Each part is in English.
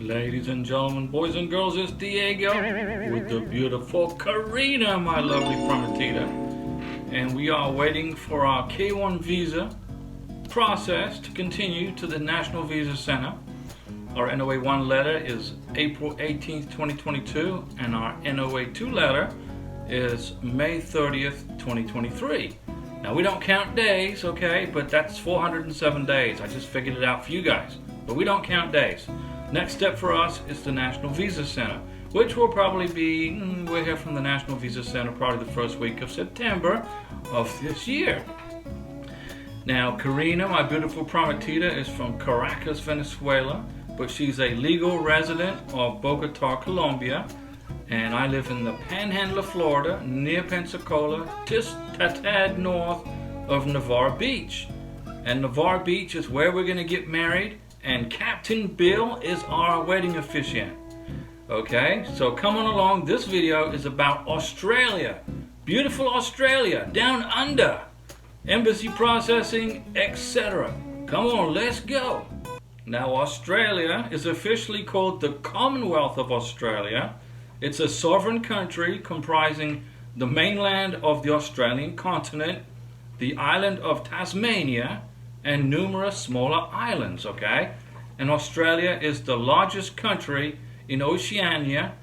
Ladies and gentlemen, boys and girls, it's Diego with the beautiful Karina, my lovely prometida. And we are waiting for our K1 visa process to continue to the National Visa Center. Our NOA 1 letter is April 18th, 2022, and our NOA 2 letter is May 30th, 2023. Now, we don't count days, okay, but that's 407 days. I just figured it out for you guys, but we don't count days. Next step for us is the National Visa Center, which will probably be, we'll hear from the National Visa Center probably the first week of September of this year. Now, Karina, my beautiful prometida, is from Caracas, Venezuela, but she's a legal resident of Bogota, Colombia, and I live in the Panhandle of Florida, near Pensacola, just a tad north of Navarre Beach. And Navarre Beach is where we're going to get married, and Captain Bill is our wedding officiant. Okay, so come on along. This video is about Australia. Beautiful Australia, down under. Embassy processing, etc. Come on, let's go. Now, Australia is officially called the Commonwealth of Australia. It's a sovereign country comprising the mainland of the Australian continent, the island of Tasmania, and numerous smaller islands, okay? And Australia is the largest country in Oceania,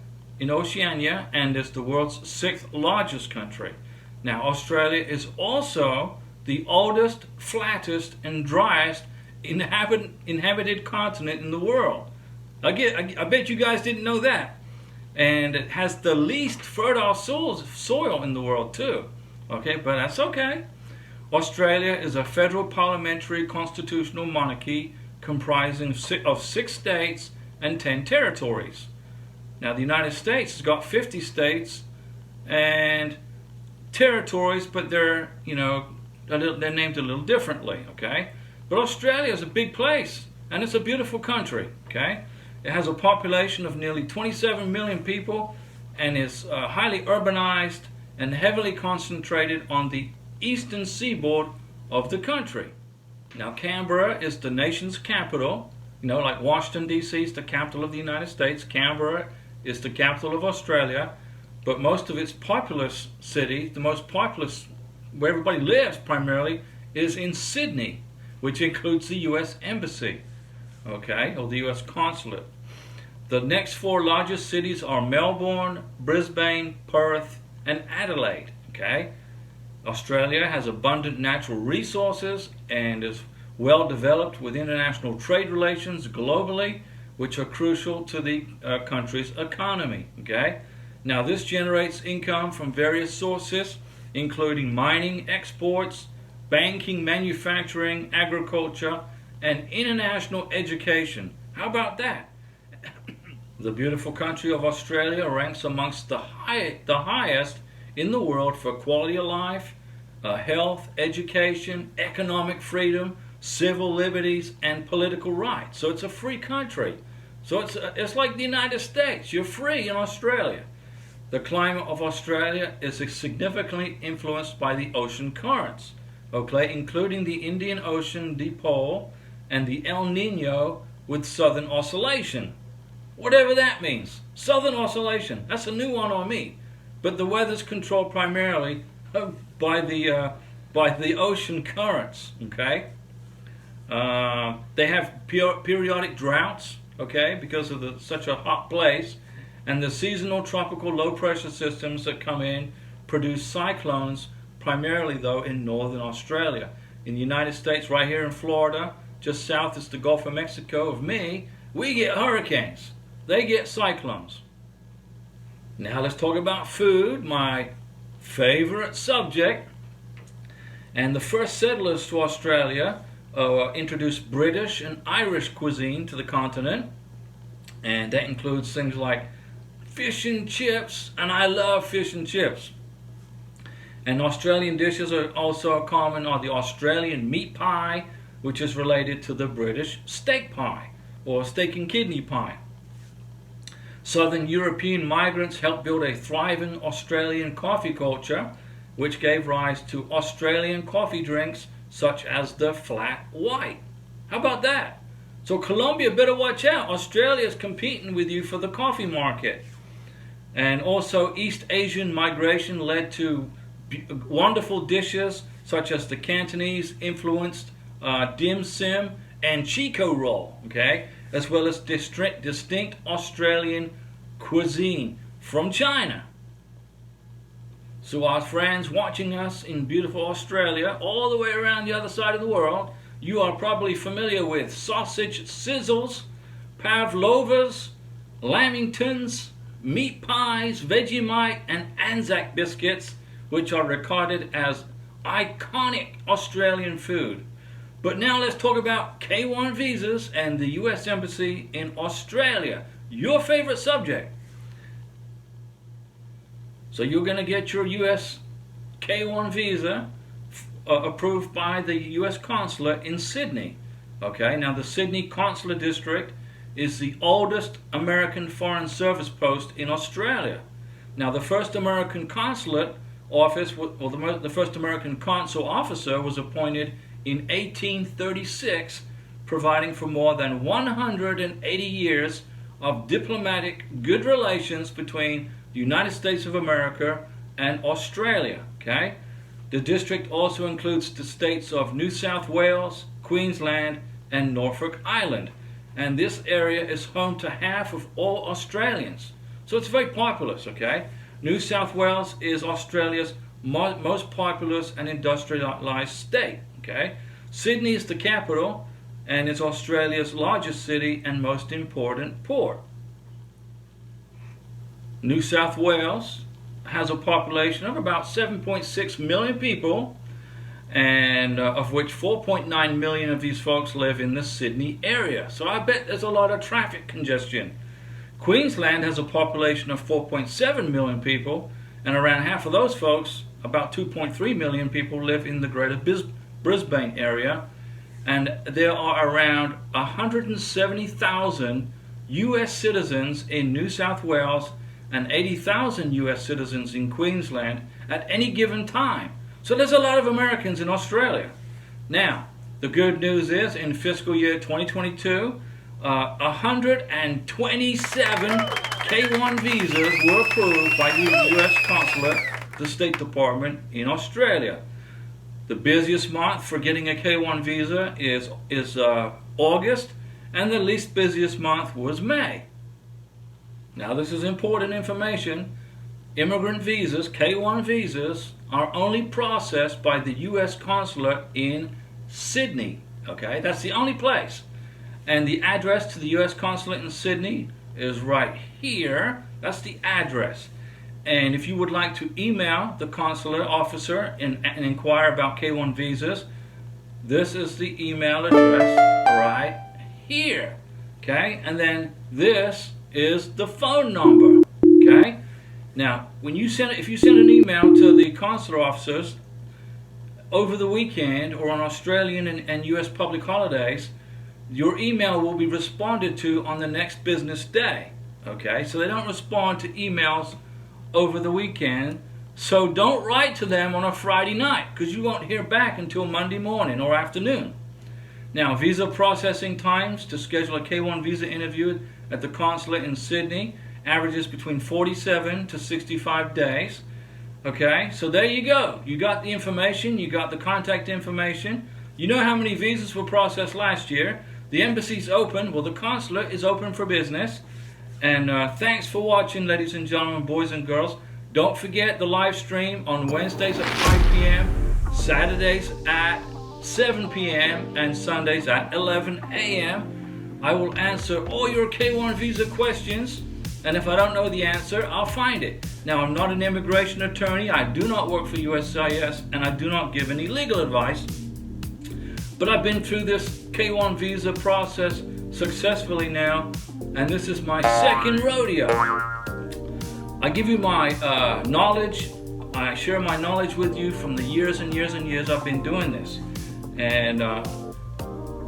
and is the world's 6th largest country. Now, Australia is also the oldest, flattest, and driest inhabited continent in the world. I bet you guys didn't know that. And it has the least fertile soil in the world too. Okay, but that's okay. Australia is a federal parliamentary constitutional monarchy comprising of 6 states and 10 territories. Now, the United States has got 50 states and territories, but they're named a little differently. Okay, but Australia is a big place and it's a beautiful country. Okay, it has a population of nearly 27 million people and is highly urbanized and heavily concentrated on the eastern seaboard of the country. Now, Canberra is the nation's capital. Like Washington, D.C. is the capital of the United States. Canberra is the capital of Australia. But most of its populous cities, the most populous, where everybody lives primarily, is in Sydney, which includes the U.S. Embassy, okay, or the U.S. Consulate. The next 4 largest cities are Melbourne, Brisbane, Perth, and Adelaide, okay? Australia has abundant natural resources and is well developed with international trade relations globally, which are crucial to the country's economy. Okay? Now, this generates income from various sources, including mining, exports, banking, manufacturing, agriculture, and international education. How about that? The beautiful country of Australia ranks amongst the highest in the world for quality of life, health, education, economic freedom, civil liberties, and political rights. So it's a free country. So it's like the United States. You're free in Australia. The climate of Australia is significantly influenced by the ocean currents, okay, including the Indian Ocean dipole and the El Nino with southern oscillation. Whatever that means. Southern oscillation. That's a new one on me. But the weather's controlled primarily by the ocean currents. Okay, they have periodic droughts. Okay, because of such a hot place, and the seasonal tropical low pressure systems that come in produce cyclones, primarily though in northern Australia. In the United States, right here in Florida, just south is the Gulf of Mexico of me, we get hurricanes. They get cyclones. Now let's talk about food, my favorite subject. And the first settlers to Australia introduced British and Irish cuisine to the continent. And that includes things like fish and chips, and I love fish and chips. And Australian dishes are also common are the Australian meat pie, which is related to the British steak pie, or steak and kidney pie. Southern European migrants helped build a thriving Australian coffee culture, which gave rise to Australian coffee drinks such as the flat white. How about that? So Colombia, better watch out. Australia is competing with you for the coffee market. And also East Asian migration led to wonderful dishes such as the Cantonese influenced dim sum and Chico roll, okay, as well as distinct Australian cuisine from China. So our friends watching us in beautiful Australia, all the way around the other side of the world, you are probably familiar with sausage sizzles, pavlovas, lamingtons, meat pies, Vegemite, and Anzac biscuits, which are regarded as iconic Australian food. But now let's talk about K1 visas and the U.S. Embassy in Australia, your favorite subject. So you're going to get your U.S. K1 visa approved by the U.S. Consulate in Sydney. Okay, now the Sydney Consular District is the oldest American Foreign Service post in Australia. Now the first American consulate office, or the first American consul officer was appointed in 1836, providing for more than 180 years of diplomatic good relations between the United States of America and Australia. Okay, the district also includes the states of New South Wales, Queensland, and Norfolk Island, and this area is home to half of all Australians. So it's very populous. Okay, New South Wales is Australia's most populous and industrialized state. Okay, Sydney is the capital and is Australia's largest city and most important port. New South Wales has a population of about 7.6 million people, and of which 4.9 million of these folks live in the Sydney area. So I bet there's a lot of traffic congestion. Queensland has a population of 4.7 million people, and around half of those folks, about 2.3 million people, live in the greater Brisbane area, and there are around 170,000 U.S. citizens in New South Wales and 80,000 U.S. citizens in Queensland at any given time. So there's a lot of Americans in Australia. Now, the good news is in fiscal year 2022, 127 K1 visas were approved by the U.S. Consulate, the State Department in Australia. The busiest month for getting a K1 visa is August, and the least busiest month was May. Now this is important information. Immigrant visas, K1 visas, are only processed by the U.S. Consulate in Sydney. Okay, that's the only place. And the address to the U.S. Consulate in Sydney is right here. That's the address. And if you would like to email the consular officer and inquire about K1 visas, this is the email address right here. Okay, and then this is the phone number. Okay, now when you if you send an email to the consular officers over the weekend or on Australian and U.S. public holidays, your email will be responded to on the next business day. Okay, so they don't respond to emails over the weekend, so don't write to them on a Friday night, because you won't hear back until Monday morning or afternoon. Now, visa processing times to schedule a K1 visa interview at the consulate in Sydney averages between 47 to 65 days. Okay, so there you go. You got the information, you got the contact information. You know how many visas were processed last year. The embassy's open, well, the consulate is open for business. And thanks for watching, ladies and gentlemen, boys and girls. Don't forget the live stream on Wednesdays at 5 p.m., Saturdays at 7 p.m., and Sundays at 11 a.m. I will answer all your K1 visa questions, and if I don't know the answer, I'll find it. Now, I'm not an immigration attorney. I do not work for USCIS, and I do not give any legal advice. But I've been through this K1 visa process successfully now, and this is my second rodeo. I give you my knowledge. I share my knowledge with you from the years and years and years I've been doing this. And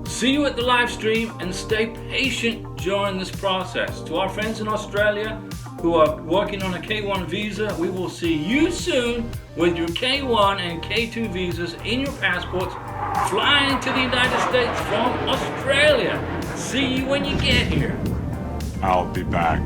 see you at the live stream, and stay patient during this process. To our friends in Australia who are working on a K1 visa, we will see you soon with your K1 and K2 visas in your passports, flying to the United States from Australia. See you when you get here. I'll be back.